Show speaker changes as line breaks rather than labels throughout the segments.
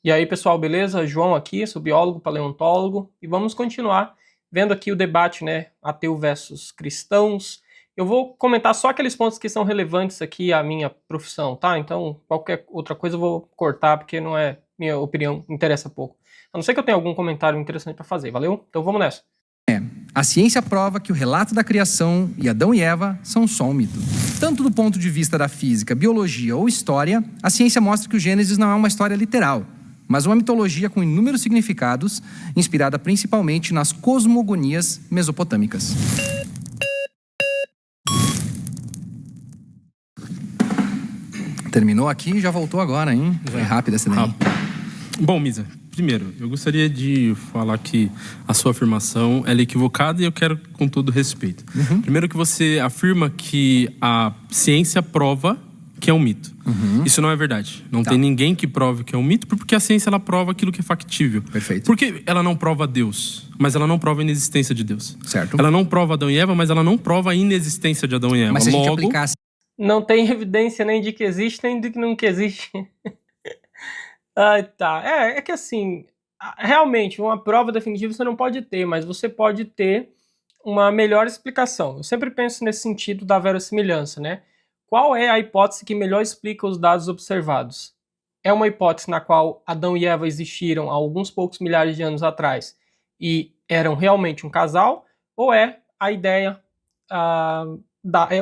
E aí, pessoal, beleza? João aqui, sou biólogo, paleontólogo, e vamos continuar vendo aqui o debate, né, ateu versus cristãos. Eu vou comentar só aqueles pontos que são relevantes aqui à minha profissão, tá? Então, qualquer outra coisa eu vou cortar, porque não é minha opinião, interessa pouco. A não ser que eu tenha algum comentário interessante para fazer, valeu? Então vamos nessa.
A ciência prova que o relato da criação e Adão e Eva são só um mito. Tanto do ponto de vista da física, biologia ou história, a ciência mostra que o Gênesis não é uma história literal, mas uma mitologia com inúmeros significados, inspirada principalmente nas cosmogonias mesopotâmicas. Terminou aqui e já voltou agora, hein? Foi rápido essa daí.
Bom, Misa, primeiro, eu gostaria de falar que a sua afirmação ela é equivocada e eu quero com todo respeito. Primeiro que você afirma que a ciência prova que é um mito. Isso não é verdade. Não tem ninguém que prove que é um mito, porque a ciência ela prova aquilo que é factível.
Perfeito.
Porque ela não prova Deus, mas ela não prova a inexistência de Deus.
Certo.
Ela não prova Adão e Eva, mas ela não prova a inexistência de Adão e Eva.
Mas se a gente aplicasse...
Não tem evidência nem de que existe, nem de que não existe. Ah, tá. É que assim, realmente, uma prova definitiva você não pode ter, mas você pode ter uma melhor explicação. Eu sempre penso nesse sentido da verossimilhança, né? Qual é a hipótese que melhor explica os dados observados? É uma hipótese na qual Adão e Eva existiram há alguns poucos milhares de anos atrás e eram realmente um casal? Ou é a ideia,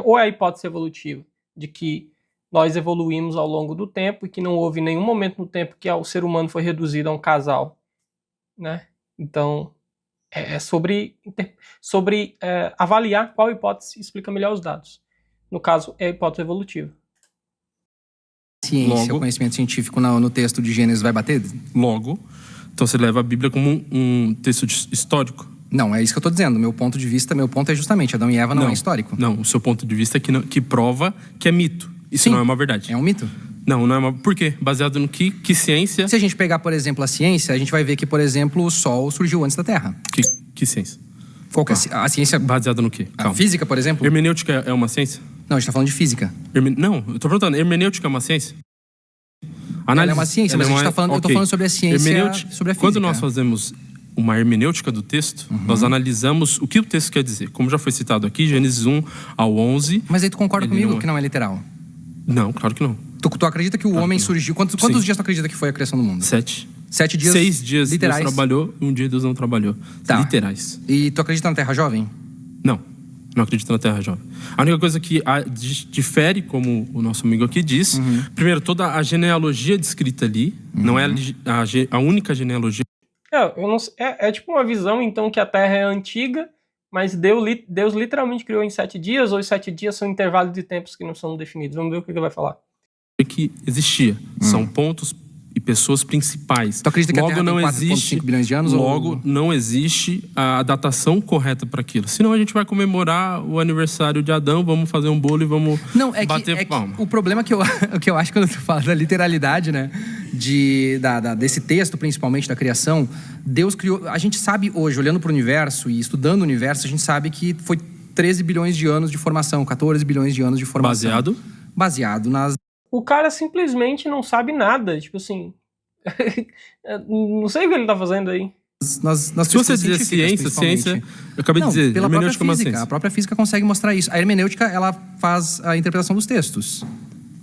ou é a hipótese evolutiva, de que nós evoluímos ao longo do tempo e que não houve nenhum momento no tempo que o ser humano foi reduzido a um casal, né? Então, é sobre avaliar qual hipótese explica melhor os dados. No caso, é a hipótese evolutiva.
Ciência, o conhecimento científico no texto de Gênesis vai bater?
Logo, então você leva a Bíblia como um texto histórico?
Não, é isso que eu tô dizendo. Meu ponto é justamente, Adão e Eva não é histórico.
Não, o seu ponto de vista é que prova que é mito. Isso
Sim,
não é uma verdade.
É um mito?
Não é uma... Por quê? Baseado no que ciência...
Se a gente pegar, por exemplo, a ciência, a gente vai ver que, por exemplo, o Sol surgiu antes da Terra.
Que ciência?
Qual que é a ciência?
Baseado no quê?
Calma. A física, por exemplo?
Hermenêutica é uma ciência?
Não, a gente tá falando de física.
Não, eu tô perguntando, hermenêutica é uma ciência?
Ela é uma ciência, mas a gente tá falando, eu tô falando sobre a ciência, sobre a física.
Quando nós fazemos uma hermenêutica do texto, nós analisamos o que o texto quer dizer. Como já foi citado aqui, Gênesis 1 ao 11...
Mas aí tu concorda comigo que não é literal?
Não, claro que não.
Tu acredita que o homem surgiu... Quantos dias tu acredita que foi a criação do mundo?
7.
7 dias
6 dias
literais.
Deus trabalhou, um dia Deus não trabalhou.
Tá.
Literais.
E tu acredita na Terra jovem?
Não acredito na Terra jovem. A única coisa que difere, como o nosso amigo aqui diz, primeiro, toda a genealogia descrita ali, não é a única genealogia.
É tipo uma visão, então, que a Terra é antiga, mas Deus literalmente criou em 7 dias, ou os 7 dias são intervalos de tempos que não são definidos. Vamos ver o que ele vai falar.
Que existia. São pontos e pessoas principais.
Tu acredita que
logo
a Terra
não
tem 4,5
existe
bilhões de anos?
Logo não existe a datação correta para aquilo. Senão a gente vai comemorar o aniversário de Adão, vamos fazer um bolo e vamos bater palma.
O problema que eu acho quando tu fala da literalidade, né, desse texto, principalmente da criação, Deus criou... A gente sabe hoje, olhando para o universo e estudando o universo, a gente sabe que foi 13 bilhões de anos de formação, 14 bilhões de anos de formação. Baseado nas...
O cara simplesmente não sabe nada, tipo assim... não sei o que ele tá fazendo aí.
Se você dizer ciência, eu acabei de dizer,
pela
hermenêutica
própria
é uma
física.
ciência.
A própria física consegue mostrar isso. A hermenêutica, ela faz a interpretação dos textos.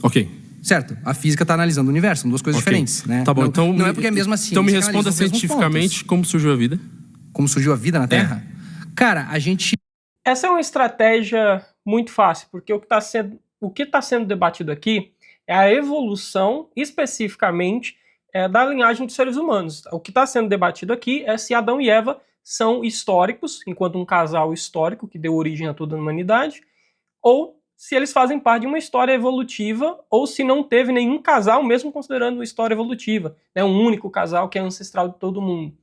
Ok.
Certo. A física tá analisando o universo, são duas coisas diferentes, né?
Tá bom,
não é porque é a mesma ciência.
Então me responda cientificamente como surgiu a vida.
Como surgiu a vida na Terra? Cara, a gente...
Essa é uma estratégia muito fácil, porque o que está sendo debatido aqui é a evolução, especificamente, da linhagem dos seres humanos. O que está sendo debatido aqui é se Adão e Eva são históricos, enquanto um casal histórico que deu origem a toda a humanidade, ou se eles fazem parte de uma história evolutiva, ou se não teve nenhum casal, mesmo considerando uma história evolutiva, né, um único casal que é ancestral de todo mundo,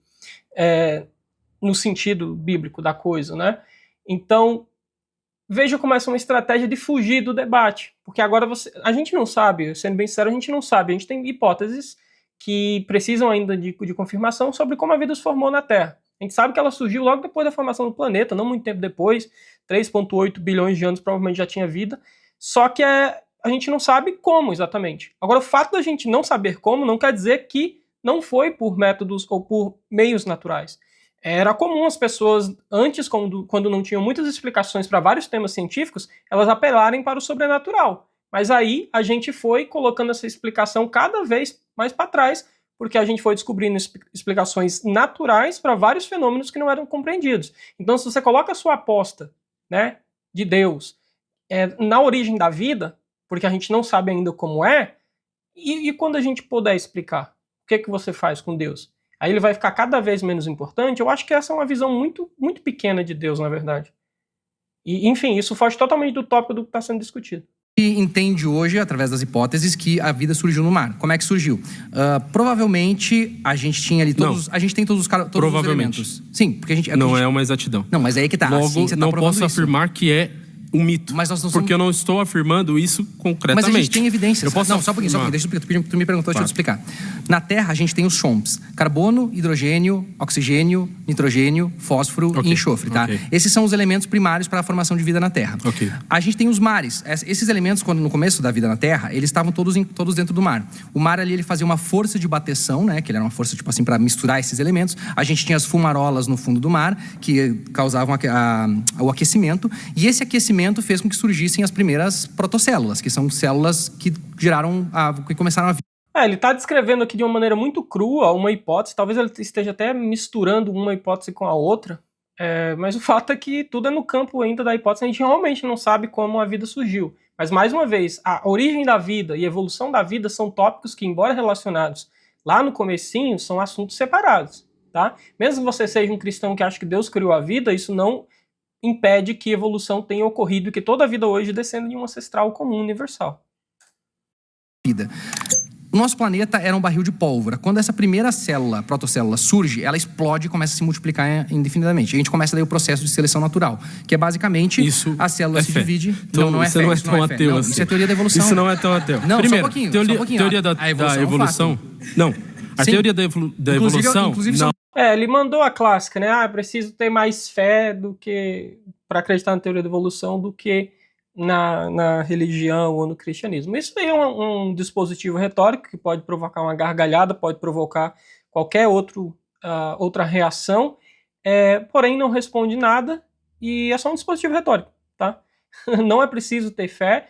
no sentido bíblico da coisa, né? Então, veja como essa é uma estratégia de fugir do debate, porque agora a gente não sabe, sendo bem sincero, a gente não sabe, a gente tem hipóteses que precisam ainda de confirmação sobre como a vida se formou na Terra. A gente sabe que ela surgiu logo depois da formação do planeta, não muito tempo depois, 3,8 bilhões de anos provavelmente já tinha vida, só que a gente não sabe como exatamente. Agora, o fato da gente não saber como não quer dizer que não foi por métodos ou por meios naturais. Era comum as pessoas, antes, quando não tinham muitas explicações para vários temas científicos, elas apelarem para o sobrenatural. Mas aí a gente foi colocando essa explicação cada vez mais para trás, porque a gente foi descobrindo explicações naturais para vários fenômenos que não eram compreendidos. Então, se você coloca a sua aposta, né, de Deus na origem da vida, porque a gente não sabe ainda como é, e quando a gente puder explicar, o que você faz com Deus? Aí ele vai ficar cada vez menos importante. Eu acho que essa é uma visão muito, muito pequena de Deus, na verdade. E, enfim, isso foge totalmente do tópico do que está sendo discutido.
E entende hoje, através das hipóteses, que a vida surgiu no mar. Como é que surgiu? Provavelmente a gente tinha ali todos. A gente tem todos os elementos. Sim, porque a gente.
Não é uma exatidão.
Não, mas aí é que tá.
Logo,
a ciência tá
não
provando
posso
isso.
afirmar que é um mito.
Mas nós não
porque eu não estou afirmando isso concretamente.
Mas a gente tem evidências.
Eu posso
Não, só um pouquinho. Deixa eu explicar. Tu me perguntou, deixa eu te explicar. Na Terra, a gente tem os chomps. Carbono, hidrogênio, oxigênio, nitrogênio, fósforo e enxofre, tá? Esses são os elementos primários para a formação de vida na Terra. A gente tem os mares. Esses elementos, quando no começo da vida na Terra, eles estavam todos dentro do mar. O mar ali, ele fazia uma força de bateção, né? Que ele era uma força, tipo assim, para misturar esses elementos. A gente tinha as fumarolas no fundo do mar, que causavam o aquecimento. E esse aquecimento fez com que surgissem as primeiras protocélulas, que são células que que começaram a vir.
Ele está descrevendo aqui de uma maneira muito crua uma hipótese, talvez ele esteja até misturando uma hipótese com a outra, mas o fato é que tudo é no campo ainda da hipótese, a gente realmente não sabe como a vida surgiu. Mas, mais uma vez, a origem da vida e a evolução da vida são tópicos que, embora relacionados lá no comecinho, são assuntos separados, tá? Mesmo que você seja um cristão que acha que Deus criou a vida, isso não impede que evolução tenha ocorrido e que toda a vida hoje descenda de um ancestral comum universal.
O nosso planeta era um barril de pólvora. Quando essa primeira protocélula surge, ela explode e começa a se multiplicar indefinidamente. A gente começa daí o processo de seleção natural, que é basicamente a célula se divide.
Então, não é fé. Não é tão ateu assim.
Isso é teoria da evolução.
Isso não é tão ateu.
Não,
primeiro,
só um pouquinho.
Teoria da evolução. Não. A teoria da evolução.
Inclusive,
não.
Ele mandou a clássica, né? Preciso ter mais fé do que para acreditar na teoria da evolução do que na religião ou no cristianismo. Isso daí é um dispositivo retórico que pode provocar uma gargalhada, pode provocar qualquer outra reação, porém não responde nada e é só um dispositivo retórico, tá? Não é preciso ter fé,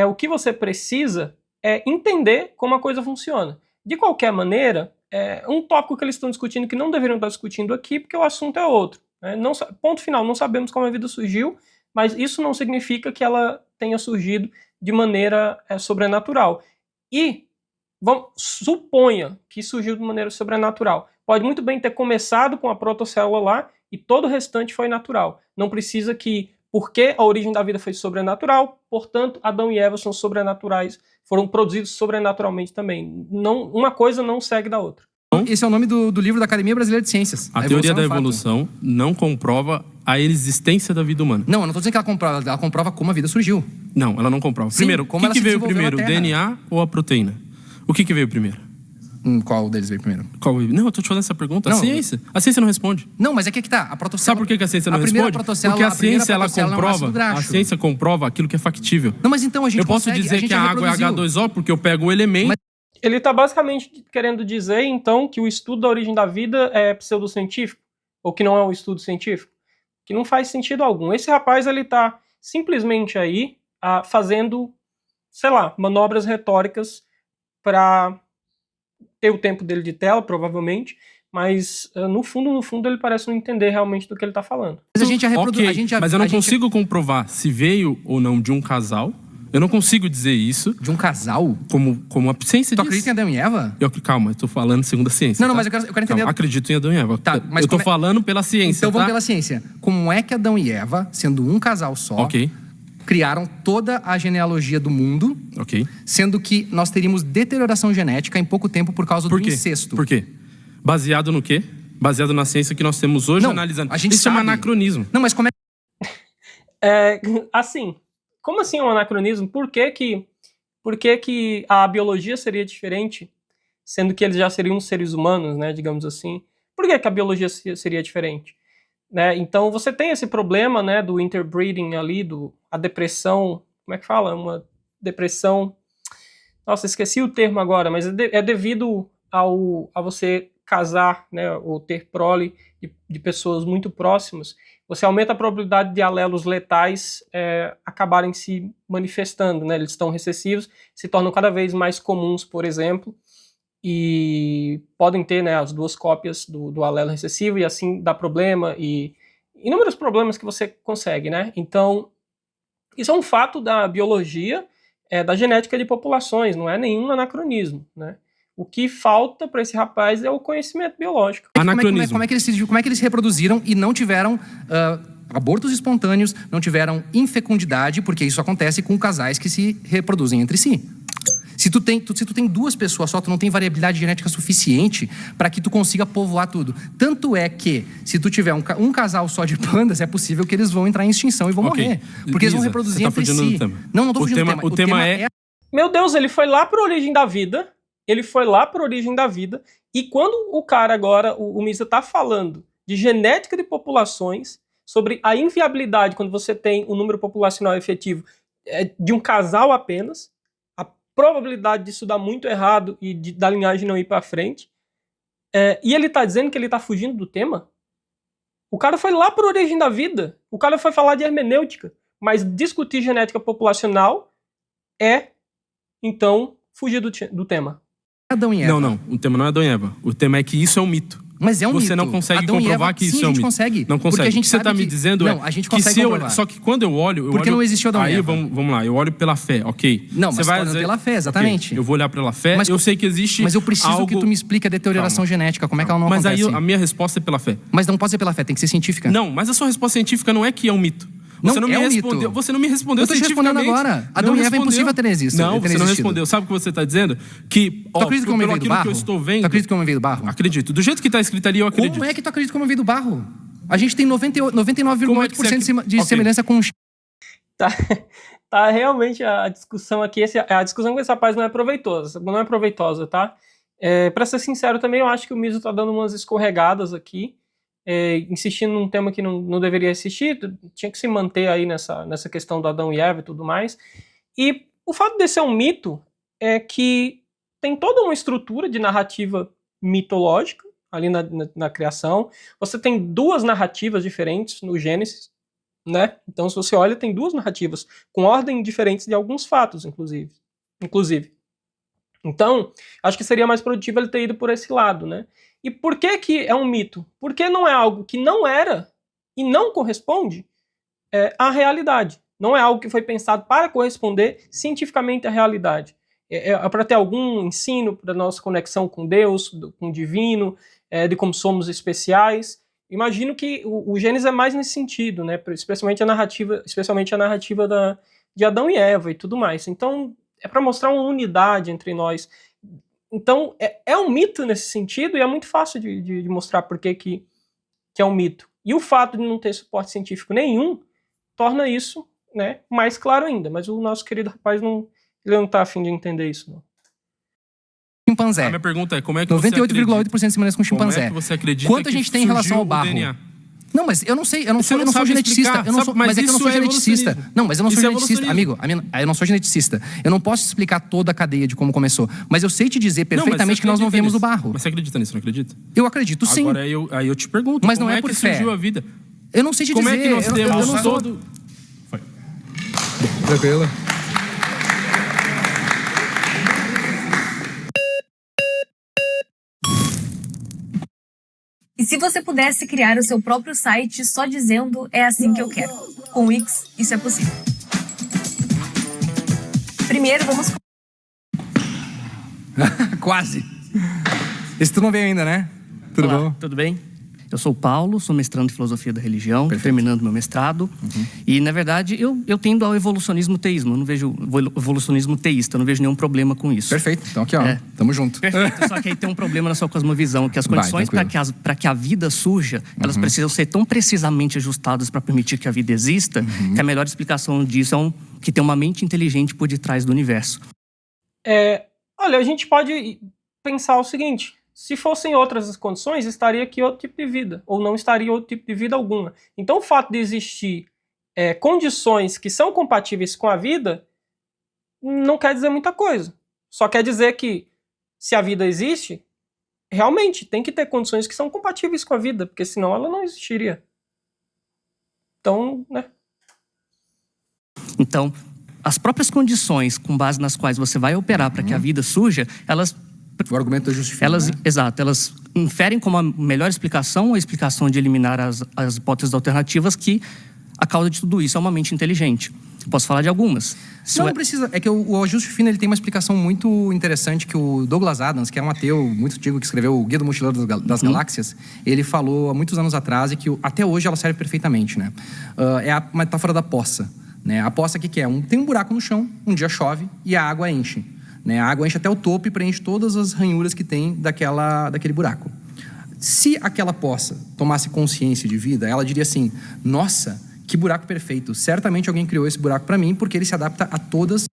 o que você precisa é entender como a coisa funciona. De qualquer maneira, é um tópico que eles estão discutindo que não deveriam estar discutindo aqui, porque o assunto é outro. Né? Ponto final, não sabemos como a vida surgiu, mas isso não significa que ela tenha surgido de maneira sobrenatural. E suponha que surgiu de maneira sobrenatural. Pode muito bem ter começado com a protocélula lá e todo o restante foi natural. Não precisa que, porque a origem da vida foi sobrenatural, portanto, Adão e Eva são sobrenaturais, foram produzidos sobrenaturalmente também. Uma coisa não segue da outra.
Esse é o nome do livro da Academia Brasileira de Ciências.
A teoria da evolução não comprova a existência da vida humana.
Não, eu não estou dizendo que ela comprova como a vida surgiu.
Não, ela não comprova.
Sim,
primeiro,
como
o que veio primeiro,
o
DNA ou a proteína? O que veio primeiro?
Qual deles veio primeiro?
Não, eu tô te fazendo essa pergunta.
Não,
a ciência. A ciência não responde.
Não, mas é que tá. A protocélula...
Sabe por que a ciência não responde? Porque a ciência, ela comprova... A ciência comprova aquilo que é factível.
Não, mas então a gente
Eu posso dizer que a água é H2O porque eu pego o elemento...
Ele está basicamente querendo dizer, então, que o estudo da origem da vida é pseudocientífico, ou que não é um estudo científico, que não faz sentido algum. Esse rapaz, ele está simplesmente aí fazendo, sei lá, manobras retóricas para ter o tempo dele de tela, provavelmente, mas no fundo ele parece não entender realmente do que ele está falando.
Mas a gente já
mas eu não consigo comprovar se veio ou não de um casal. Eu não consigo dizer isso.
De um casal?
Como a ciência diz.
Tu acredita em Adão e Eva?
Calma, eu tô falando segundo a ciência.
Não, mas eu quero entender.
Calma, acredito em Adão e Eva.
Tá, mas
eu tô falando pela ciência,
Então vamos pela ciência. Como é que Adão e Eva, sendo um casal só, criaram toda a genealogia do mundo, sendo que nós teríamos deterioração genética em pouco tempo por causa do incesto?
Por quê? Baseado no quê? Baseado na ciência que nós temos hoje, analisando.
A gente
isso
sabe.
É um anacronismo.
Não, mas como é...
Assim... Como assim um anacronismo? Por que a biologia seria diferente, sendo que eles já seriam seres humanos, né, digamos assim? Por que a biologia seria diferente? Né? Então você tem esse problema, né, do interbreeding ali, a depressão, como é que fala? Uma depressão... Nossa, esqueci o termo agora, mas é devido a você casar, né, ou ter prole de pessoas muito próximas, você aumenta a probabilidade de alelos letais acabarem se manifestando, né? Eles estão recessivos, se tornam cada vez mais comuns, por exemplo, e podem ter, né, as duas cópias do alelo recessivo e assim dá problema e inúmeros problemas que você consegue, né? Então, isso é um fato da biologia, da genética de populações, não é nenhum anacronismo, né? O que falta para esse rapaz é o conhecimento biológico.
Como é que eles se reproduziram e não tiveram abortos espontâneos, não tiveram infecundidade, porque isso acontece com casais que se reproduzem entre si. Se tu tem duas pessoas só, tu não tem variabilidade genética suficiente para que tu consiga povoar tudo. Tanto é que, se tu tiver um casal só de pandas, é possível que eles vão entrar em extinção e vão morrer. Porque eles vão reproduzir entre si. Não tô fugindo do tema.
O tema é...
Meu Deus, ele foi lá para a origem da vida. E quando o cara agora, o Misa tá falando de genética de populações, sobre a inviabilidade quando você tem um número populacional efetivo de um casal apenas, a probabilidade disso dar muito errado e da linhagem não ir para frente, e ele tá dizendo que ele tá fugindo do tema? O cara foi lá para a origem da vida, o cara foi falar de hermenêutica, mas discutir genética populacional então, fugir do tema.
Adão e Eva.
Não, o tema não é Adão e Eva. O tema é que isso é um mito.
Mas é um mito.
Você não consegue comprovar que isso é um mito.
Consegue.
Não consegue.
Porque a gente
o que você está me dizendo
a gente consegue comprovar.
Só que quando eu olho...
Porque não existiu Adão e Eva.
Aí, vamos lá, eu olho pela fé, ok.
Não, mas você vai pela fé, exatamente.
Okay, eu vou olhar pela fé, mas eu sei que existe
Mas eu preciso
algo...
que tu me explique a deterioração genética, como é que ela não acontece.
Mas aí a minha resposta é pela fé.
Mas não pode ser pela fé, tem que ser científica.
Não, mas a sua resposta científica não é que é um mito. Você não me respondeu. Você não me respondeu
eu tô te respondendo agora. Adão e Eva é impossível ter existido.
Não, você não respondeu. Sabe o que você está dizendo? Que,
tu acredita que o homem veio do barro?
Que eu estou vendo...
Tu acredita que o homem veio do barro?
Acredito. Do jeito que está escrito ali, eu acredito.
Como é que tu acredita que o homem veio do barro? A gente tem 99,8% de semelhança com...
Tá realmente a discussão aqui, a discussão com esse rapaz não é proveitosa, tá? Pra ser sincero também, eu acho que o Miso tá dando umas escorregadas aqui, insistindo num tema que não deveria existir, tinha que se manter aí nessa questão do Adão e Eva e tudo mais. E o fato de ser um mito é que tem toda uma estrutura de narrativa mitológica ali na criação. Você tem duas narrativas diferentes no Gênesis, né? Então, se você olha, tem duas narrativas com ordem diferentes de alguns fatos, inclusive. Então, acho que seria mais produtivo ele ter ido por esse lado, né? E por que é um mito? Porque não é algo que não era e não corresponde à realidade. Não é algo que foi pensado para corresponder cientificamente à realidade. É para ter algum ensino da nossa conexão com Deus, com o divino, de como somos especiais. Imagino que o Gênesis é mais nesse sentido, né? Especialmente a narrativa de Adão e Eva e tudo mais. Então, é para mostrar uma unidade entre nós. Então, é um mito nesse sentido e é muito fácil de mostrar por que é um mito. E o fato de não ter suporte científico nenhum torna isso, né, mais claro ainda. Mas o nosso querido rapaz não está a fim de entender isso, não.
Chimpanzé.
A minha pergunta é, como é que
98,8% de semelhança com chimpanzé.
Como é que você acredita
Quanto a gente tem em relação ao barro? Não, mas eu não sei, eu não sou geneticista. Mas é que eu não sou geneticista. Não, mas eu não sou geneticista. Amigo, eu não sou geneticista. Eu não posso explicar toda a cadeia de como começou. Mas eu sei te dizer perfeitamente que nós não viemos do barro.
Mas você acredita nisso, não acredita?
Eu acredito sim.
Agora aí eu te pergunto,
mas não é
por
que
surgiu a vida?
Eu não sei te dizer.
Como é que nós temos todo... Foi.
Tranquilo.
E se você pudesse criar o seu próprio site só dizendo é assim que eu quero? Com o Wix, isso é possível. Primeiro, vamos...
Quase. Esse tu não veio ainda, né? Tudo
Olá,
bom?
Tudo bem? Eu sou o Paulo, sou mestrando em Filosofia da Religião, terminando meu mestrado. E, na verdade, eu tendo ao evolucionismo teísmo. Eu não vejo evolucionismo teísta, eu não vejo nenhum problema com isso.
Perfeito. Então aqui, ó, tamo junto.
Perfeito. Só que aí tem um problema na sua cosmovisão, que as condições para que a vida surja, elas precisam ser tão precisamente ajustadas para permitir que a vida exista, que a melhor explicação disso é que tem uma mente inteligente por detrás do universo.
Olha, a gente pode pensar o seguinte... Se fossem outras as condições, estaria aqui outro tipo de vida, ou não estaria outro tipo de vida alguma. Então o fato de existir condições que são compatíveis com a vida, não quer dizer muita coisa. Só quer dizer que, se a vida existe, realmente tem que ter condições que são compatíveis com a vida, porque senão ela não existiria. Então, né?
Então, as próprias condições com base nas quais você vai operar para que a vida surja, elas...
O argumento justifica,
elas,
né?
Exato, elas inferem como a melhor explicação a explicação de eliminar as hipóteses alternativas que a causa de tudo isso é uma mente inteligente. Posso falar de algumas.
Não precisa. É que o ajuste fino ele tem uma explicação muito interessante que o Douglas Adams, que é um ateu muito antigo que escreveu o Guia do Mochileiro das Galáxias, ele falou há muitos anos atrás e que até hoje ela serve perfeitamente, né? É a metáfora da poça, né? A poça que é? Tem um buraco no chão, um dia chove e a água enche, né? A água enche até o topo e preenche todas as ranhuras que tem daquele buraco. Se aquela poça tomasse consciência de vida, ela diria assim: nossa, que buraco perfeito. Certamente alguém criou esse buraco para mim porque ele se adapta a todas.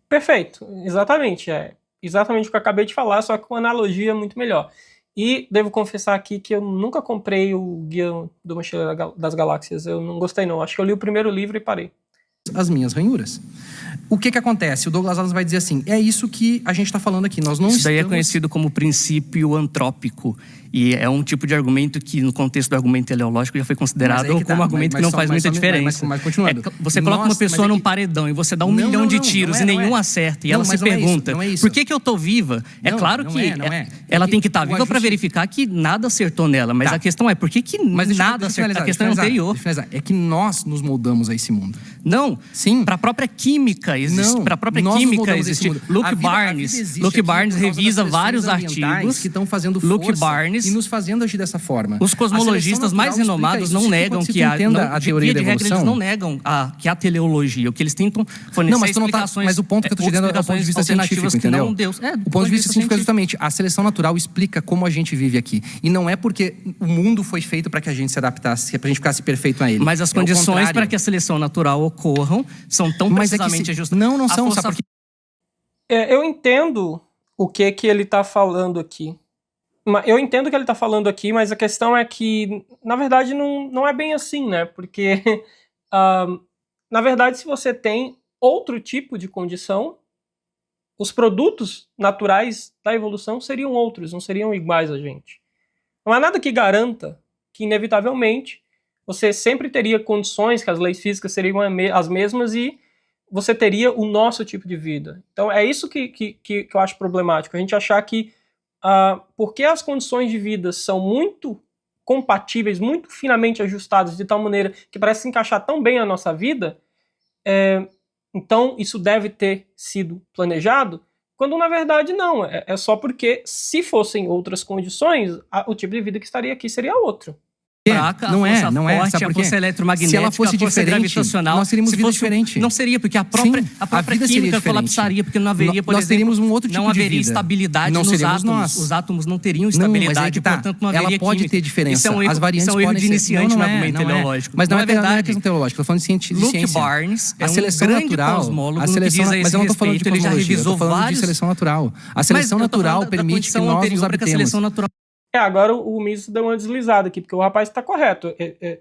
Perfeito, exatamente. É exatamente o que eu acabei de falar, só que com analogia muito melhor. E devo confessar aqui que eu nunca comprei o Guia do Mochileiro das Galáxias. Eu não gostei, não. Acho que eu li o primeiro livro e parei.
As minhas ranhuras. O que acontece? O Douglas Adams vai dizer assim: é isso que a gente está falando aqui. Nós não
Isso daí é conhecido como princípio antrópico. E é um tipo de argumento que, no contexto do argumento teleológico, já foi considerado como argumento que não faz muita diferença.
Mas continuando.
Você coloca uma pessoa num paredão e você dá 1 milhão de tiros e nenhum acerta. E ela se pergunta, por que eu tô viva? É claro que ela tem que estar viva para verificar que nada acertou nela. Mas a questão é, por que nada acertou? A questão é anterior.
É que nós nos moldamos a esse mundo.
Não.
Sim.
Para a própria química existe. Para a própria química existe. Luke Barnes revisa vários artigos
que estão fazendo força e nos fazendo agir dessa forma.
Os cosmologistas mais renomados não negam que a teoria da evolução. Eles não negam que a teleologia. O que eles tentam fornecer explicações.
Mas o ponto que eu estou te dizendo é o ponto de vista científico, entendeu? O ponto de vista científico é justamente a seleção natural explica como a gente vive aqui. E não é porque o mundo foi feito para que a gente se adaptasse, para a gente ficasse perfeito a ele.
Mas as condições para que a seleção natural ocorram são tão precisamente ajustadas.
Não são. Sabe por quê?
Eu entendo o que ele está falando aqui. Eu entendo o que ele está falando aqui, mas a questão é que, na verdade, não é bem assim, né? Porque, na verdade, se você tem outro tipo de condição, os produtos naturais da evolução seriam outros, não seriam iguais a gente. Não há nada que garanta que, inevitavelmente, você sempre teria condições, que as leis físicas seriam as mesmas e você teria o nosso tipo de vida. Então, é isso que eu acho problemático. A gente achar que porque as condições de vida são muito compatíveis, muito finamente ajustadas, de tal maneira que parece se encaixar tão bem a nossa vida, então isso deve ter sido planejado, quando na verdade não. É só porque, se fossem outras condições, o tipo de vida que estaria aqui seria outro.
Não é. Forte, a força eletromagnética,
se ela fosse
a força gravitacional,
nós teríamos vida diferente.
Não seria, porque a própria química colapsaria, porque não haveria, por exemplo,
teríamos um outro tipo
não
de
haveria
vida.
Estabilidade nos átomos. Os átomos não teriam estabilidade, portanto não haveria
ela pode
química.
ter diferença.
As variantes podem ser de iniciante no argumento teleológico.
Mas não é
verdade.
questão teleológica, estou falando de ciência.
Luke Barnes é um grande cosmólogo no que diz a esse respeito. Ele já revisou vários...
de seleção natural. A seleção natural permite que nós nos habitemos.
Agora o Mises deu uma deslizada aqui, porque o rapaz está correto.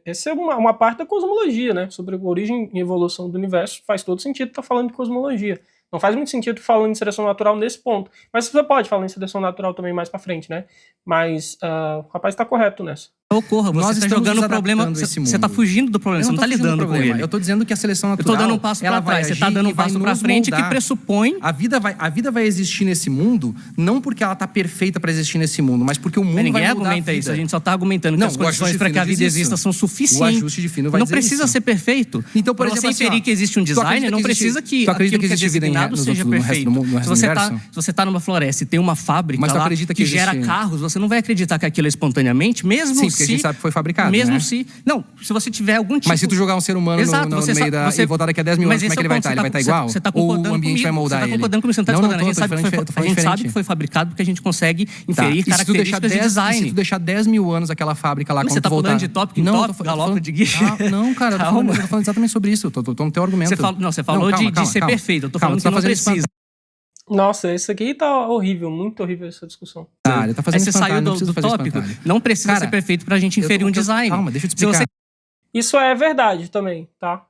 Essa é uma parte da cosmologia, né? Sobre a origem e evolução do universo. Faz todo sentido estar falando de cosmologia. Não faz muito sentido falando em seleção natural nesse ponto. Mas você pode falar em seleção natural também mais pra frente, né? Mas o rapaz está correto nessa.
Ocorra, você está jogando o problema, você está fugindo do problema, você não está lidando com ele.
Eu estou dizendo que a seleção natural...
Eu estou dando um passo para trás, você está dando um passo para frente que pressupõe...
A vida vai existir nesse mundo, não porque ela está perfeita para existir nesse mundo, mas porque o mundo vai mudar a vida.
Ninguém argumenta isso, a gente só está argumentando que as condições para que a vida exista são suficientes.
O ajuste de fino vai dizer
não precisa ser perfeito.
Então, por exemplo,
você inferir que existe um design, não precisa que aquilo que é designado seja perfeito. Se você está numa floresta e tem uma fábrica lá que gera carros, você não vai acreditar que aquilo é espontaneamente, mesmo se...
Sim, porque a gente sabe que foi fabricado.
Mesmo se... Não, se você tiver algum tipo...
Mas se tu jogar um ser humano no meio da... e voltar daqui a 10 mil anos, como é que ele vai estar? Ele vai estar igual? Ou o ambiente vai moldar ele?
Você está concordando comigo, você não está discordando. A gente sabe que foi fabricado porque a gente consegue inferir características de design.
Se tu deixar 10 mil anos aquela fábrica lá,
você está falando de tópico em tópico, galopo de guia?
Não, cara, eu tô falando exatamente sobre isso. Eu tô no teu argumento.
Você falou de ser perfeito. Eu tô falando que não precisa.
Nossa, isso aqui tá horrível, muito horrível essa discussão.
Ele tá fazendo
você saiu do tópico. Não precisa ser perfeito pra gente inferir um design.
Calma, deixa eu te explicar.
Isso é verdade também, tá?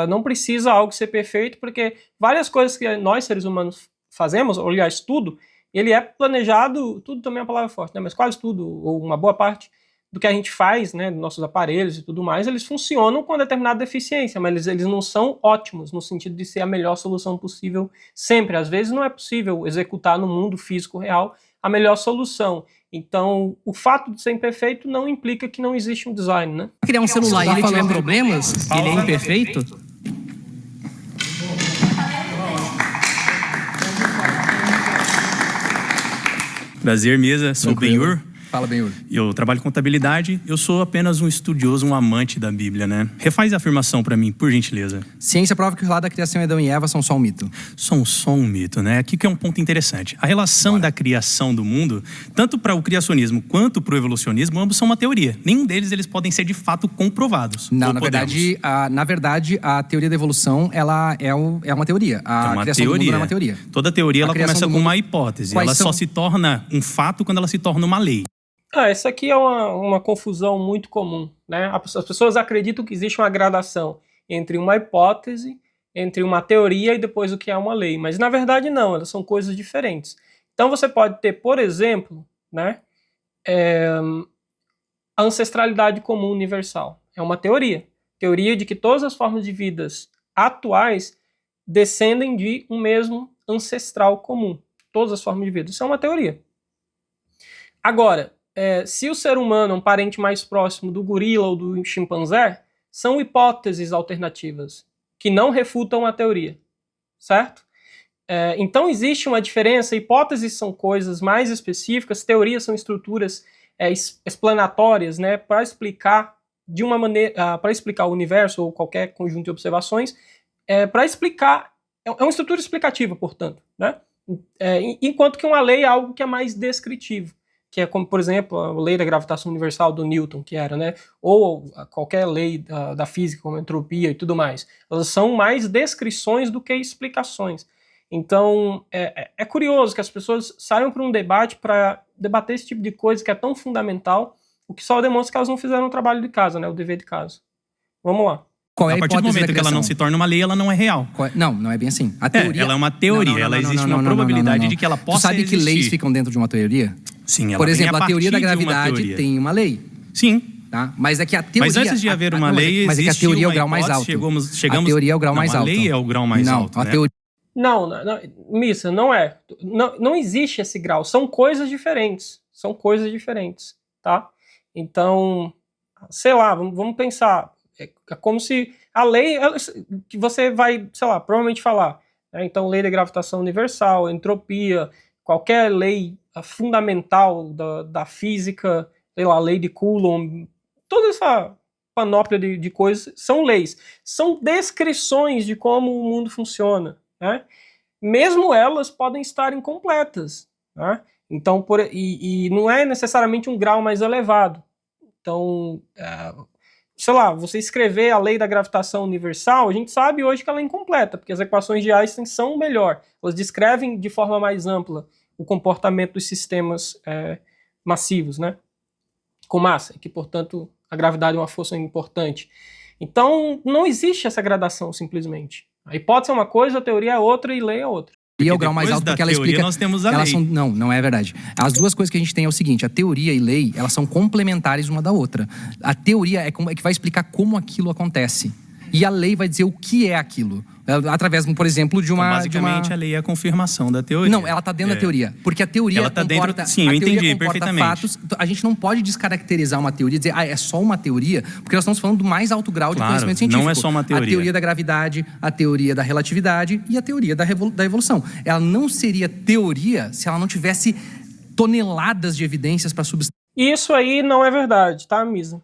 Não precisa algo ser perfeito, porque várias coisas que nós, seres humanos, fazemos, ou aliás, tudo, ele é planejado, tudo também é uma palavra forte, né? Mas quase tudo, ou uma boa parte do que a gente faz, né, dos nossos aparelhos e tudo mais, eles funcionam com determinada deficiência, mas eles não são ótimos no sentido de ser a melhor solução possível sempre. Às vezes não é possível executar no mundo físico real a melhor solução. Então, o fato de ser imperfeito não implica que não existe um design, né?
Criar um celular e ele tiver problemas, ele é imperfeito?
Prazer, mesa. Sou Benhur.
Fala, Benhur.
Eu trabalho em contabilidade. Eu sou apenas um estudioso, um amante da Bíblia, né? Refaz a afirmação para mim, por gentileza.
Ciência prova que o relato da criação de Adão e Eva são só um mito.
São só um mito, né? Aqui que é um ponto interessante. A relação da criação do mundo, tanto para o criacionismo quanto para o evolucionismo, ambos são uma teoria. Nenhum deles eles podem ser de fato comprovados.
Não, na verdade, a teoria da evolução ela é uma teoria. A criação do mundo não é uma teoria.
Toda teoria ela começa com uma hipótese. Ela só se torna um fato quando ela se torna uma lei.
Essa aqui é uma confusão muito comum, né? As pessoas acreditam que existe uma gradação entre uma hipótese, entre uma teoria e depois o que é uma lei. Mas, na verdade, não. Elas são coisas diferentes. Então, você pode ter, por exemplo, né, a ancestralidade comum universal. É uma teoria. Teoria de que todas as formas de vidas atuais descendem de um mesmo ancestral comum. Todas as formas de vida. Isso é uma teoria. Agora, se o ser humano é um parente mais próximo do gorila ou do chimpanzé, são hipóteses alternativas que não refutam a teoria, certo? Então existe uma diferença. Hipóteses são coisas mais específicas, teorias são estruturas explanatórias, né, para explicar de uma maneira, para explicar o universo ou qualquer conjunto de observações, para explicar, é uma estrutura explicativa, portanto, né? Enquanto que uma lei é algo que é mais descritivo, que é como, por exemplo, a lei da gravitação universal do Newton, que era, né? Ou qualquer lei da física, como a entropia e tudo mais. Elas são mais descrições do que explicações. Então, é curioso que as pessoas saiam para um debate para debater esse tipo de coisa que é tão fundamental, o que só demonstra que elas não fizeram o trabalho de casa, né? O dever de casa. Vamos lá.
A partir do momento que ela não se torna uma lei, ela não é real.
Não é bem assim. A teoria...
ela é uma teoria, ela existe uma probabilidade de que ela possa existir.
Tu sabe que leis ficam dentro de uma teoria?
Sim, ela
Por exemplo,
tem
a teoria da gravidade tem uma lei.
Sim.
Tá? Mas é que a teoria...
Mas antes de haver uma lei,
mas é que a teoria é o grau mais alto. A teoria é o grau mais alto.
A lei é o grau mais alto,
a
né?
teoria...
Não, Missa, não é. Não existe esse grau. São coisas diferentes. São coisas diferentes, tá? Então, sei lá, vamos pensar. É como se a lei, que você vai, sei lá, provavelmente falar, né? Então, lei da gravitação universal, entropia, qualquer lei fundamental da física, sei lá, lei de Coulomb, toda essa panóplia de coisas são leis. São descrições de como o mundo funciona, né? Mesmo elas podem estar incompletas, né? Então, e não é necessariamente um grau mais elevado. Então, sei lá, você escrever a lei da gravitação universal, a gente sabe hoje que ela é incompleta, porque as equações de Einstein são melhor. Elas descrevem de forma mais ampla o comportamento dos sistemas massivos, né? Com massa, e que, portanto, a gravidade é uma força importante. Então, não existe essa gradação, simplesmente. A hipótese é uma coisa, a teoria é outra e lei é outra.
E é o grau mais alto porque ela explica...
nós temos a lei.
Não é verdade. As duas coisas que a gente tem é o seguinte, a teoria e lei, elas são complementares uma da outra. A teoria é que vai explicar como aquilo acontece. E a lei vai dizer o que é aquilo. Através, por exemplo, de uma...
Então, basicamente, a lei é a confirmação da teoria.
Não, ela está dentro da teoria. Porque a teoria
ela tá
comporta...
dentro... Sim, eu entendi perfeitamente.
Fatos. A gente não pode descaracterizar uma teoria e dizer, é só uma teoria, porque nós estamos falando do mais alto grau de conhecimento científico.
Não é só uma teoria.
A teoria da gravidade, a teoria da relatividade e a teoria da evolução. Ela não seria teoria se ela não tivesse toneladas de evidências para substantivar.
Isso aí não é verdade, tá, Misa?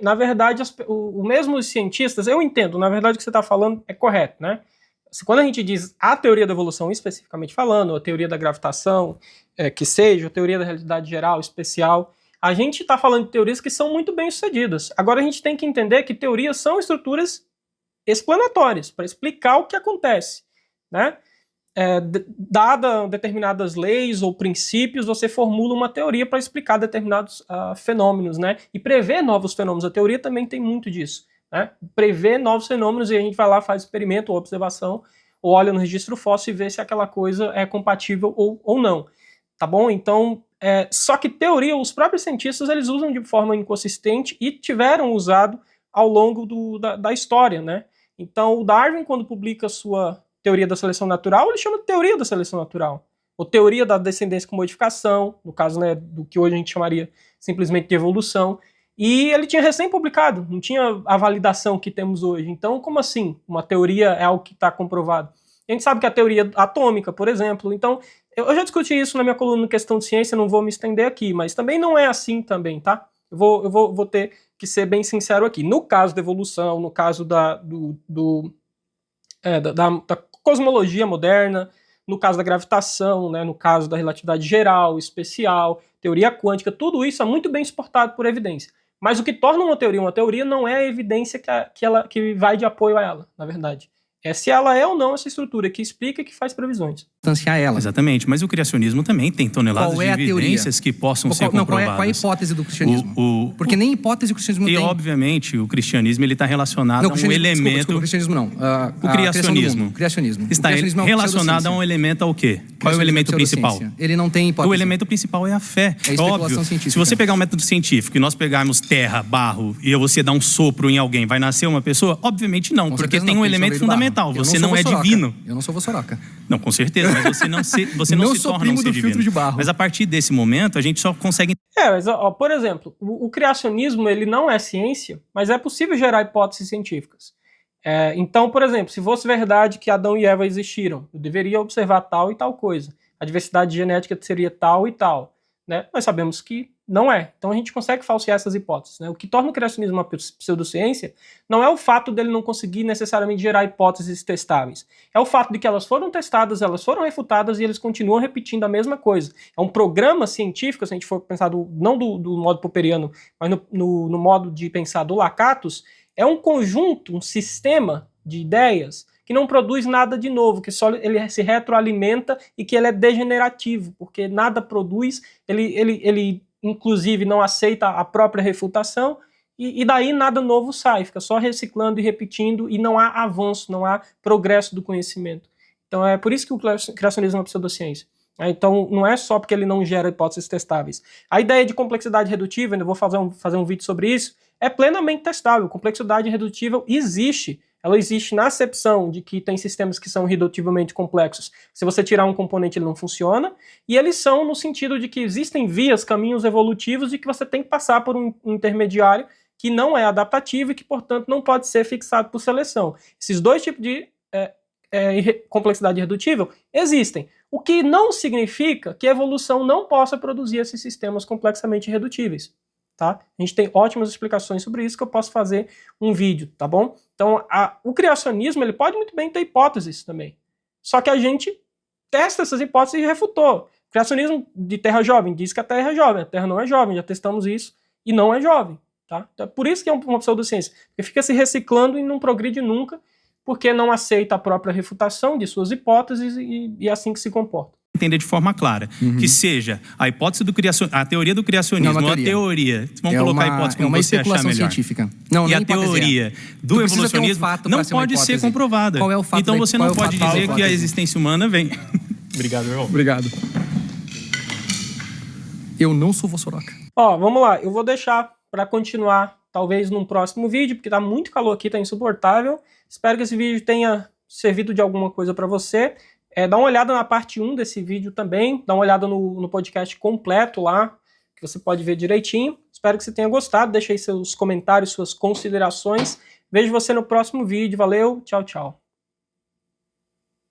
Na verdade, o mesmo os cientistas, eu entendo, na verdade o que você está falando é correto, né? Quando a gente diz a teoria da evolução especificamente falando, a teoria da gravitação, que seja, a teoria da realidade geral, especial, a gente está falando de teorias que são muito bem sucedidas. Agora a gente tem que entender que teorias são estruturas explanatórias, para explicar o que acontece, né? Dada determinadas leis ou princípios, você formula uma teoria para explicar determinados fenômenos, né? E prever novos fenômenos. A teoria também tem muito disso, né? Prever novos fenômenos, e a gente vai lá, faz experimento ou observação, ou olha no registro fóssil e vê se aquela coisa é compatível ou não. tá bom? Então, só que teoria, os próprios cientistas, eles usam de forma inconsistente e tiveram usado ao longo da história, né? Então, o Darwin, quando publica a sua teoria da seleção natural, ele chama de teoria da seleção natural, ou teoria da descendência com modificação, no caso, né, do que hoje a gente chamaria simplesmente de evolução, e ele tinha recém-publicado, não tinha a validação que temos hoje. Então, como assim? Uma teoria é algo que está comprovado? A gente sabe que a teoria atômica, por exemplo, então, eu já discuti isso na minha coluna Questão de Ciência, não vou me estender aqui, mas também não é assim também, tá? Eu vou ter que ser bem sincero aqui. No caso da evolução, no caso da cosmologia moderna, no caso da gravitação, né, no caso da relatividade geral, especial, teoria quântica, tudo isso é muito bem suportado por evidência. Mas o que torna uma teoria não é a evidência que vai de apoio a ela, na verdade. É se ela é ou não essa estrutura que explica e que faz previsões.
Distanciar ela.
Exatamente, mas o criacionismo também tem toneladas de evidências que possam ser comprovadas.
Qual é a hipótese do cristianismo? Porque nem hipótese o cristianismo tem.
E, obviamente, o cristianismo está relacionado a um elemento...
Desculpa, o cristianismo não.
O criacionismo.
Está
relacionado a um elemento ao quê? Qual é o elemento principal?
Ele não tem hipótese.
O elemento principal é a fé.
É a especulação científica.
Se você pegar um método científico e nós pegarmos terra, barro, e você dar um sopro em alguém, vai nascer uma pessoa? Obviamente não, porque tem um elemento fundamental. Você não é divino.
Eu não sou Vossoroca.
Não, com certeza, mas você não se torna um ser divino.
De barro.
Mas a partir desse momento, a gente só consegue...
Mas, por exemplo, o criacionismo, ele não é ciência, mas é possível gerar hipóteses científicas. Então, por exemplo, se fosse verdade que Adão e Eva existiram, eu deveria observar tal e tal coisa. A diversidade genética seria tal e tal. Né? Nós sabemos que não é. Então a gente consegue falsear essas hipóteses. Né? O que torna o criacionismo uma pseudociência não é o fato dele não conseguir necessariamente gerar hipóteses testáveis. É o fato de que elas foram testadas, elas foram refutadas e eles continuam repetindo a mesma coisa. É um programa científico, se a gente for pensar não do modo popperiano, mas no modo de pensar do Lakatos, é um conjunto, um sistema de ideias que não produz nada de novo, que só ele se retroalimenta e que ele é degenerativo, porque nada produz, ele inclusive não aceita a própria refutação, e daí nada novo sai, fica só reciclando e repetindo, e não há avanço, não há progresso do conhecimento. Então é por isso que o criacionismo é uma pseudociência. Então não é só porque ele não gera hipóteses testáveis. A ideia de complexidade redutível, ainda vou fazer um vídeo sobre isso, é plenamente testável. Complexidade redutível existe. Ela existe na acepção de que tem sistemas que são redutivelmente complexos. Se você tirar um componente, ele não funciona. E eles são no sentido de que existem vias, caminhos evolutivos de que você tem que passar por um intermediário que não é adaptativo e que, portanto, não pode ser fixado por seleção. Esses dois tipos de complexidade redutível existem. O que não significa que a evolução não possa produzir esses sistemas complexamente redutíveis. Tá? A gente tem ótimas explicações sobre isso que eu posso fazer um vídeo, tá bom? Então, o criacionismo, ele pode muito bem ter hipóteses também. Só que a gente testa essas hipóteses e refutou. O criacionismo de Terra jovem diz que a Terra é jovem. A Terra não é jovem, já testamos isso e não é jovem, tá? Então, por isso que é uma pseudociência. Porque fica se reciclando e não progride nunca, porque não aceita a própria refutação de suas hipóteses e é assim que se comporta.
Entender de forma clara, que seja a hipótese do a teoria do criacionismo, ou a teoria, vamos colocar a hipótese como você achar melhor.
Científica. Não,
e a teoria do evolucionismo não pode ser comprovada.
Qual é o fato?
Então você não pode dizer que a existência humana vem...
Obrigado, irmão. Obrigado. Eu não sou Vossoroca.
Vamos lá, eu vou deixar para continuar, talvez num próximo vídeo, porque tá muito calor aqui, tá insuportável. Espero que esse vídeo tenha servido de alguma coisa para você. Dá uma olhada na parte 1 desse vídeo também, dá uma olhada no podcast completo lá, que você pode ver direitinho. Espero que você tenha gostado, deixe aí seus comentários, suas considerações. Vejo você no próximo vídeo, valeu, tchau, tchau.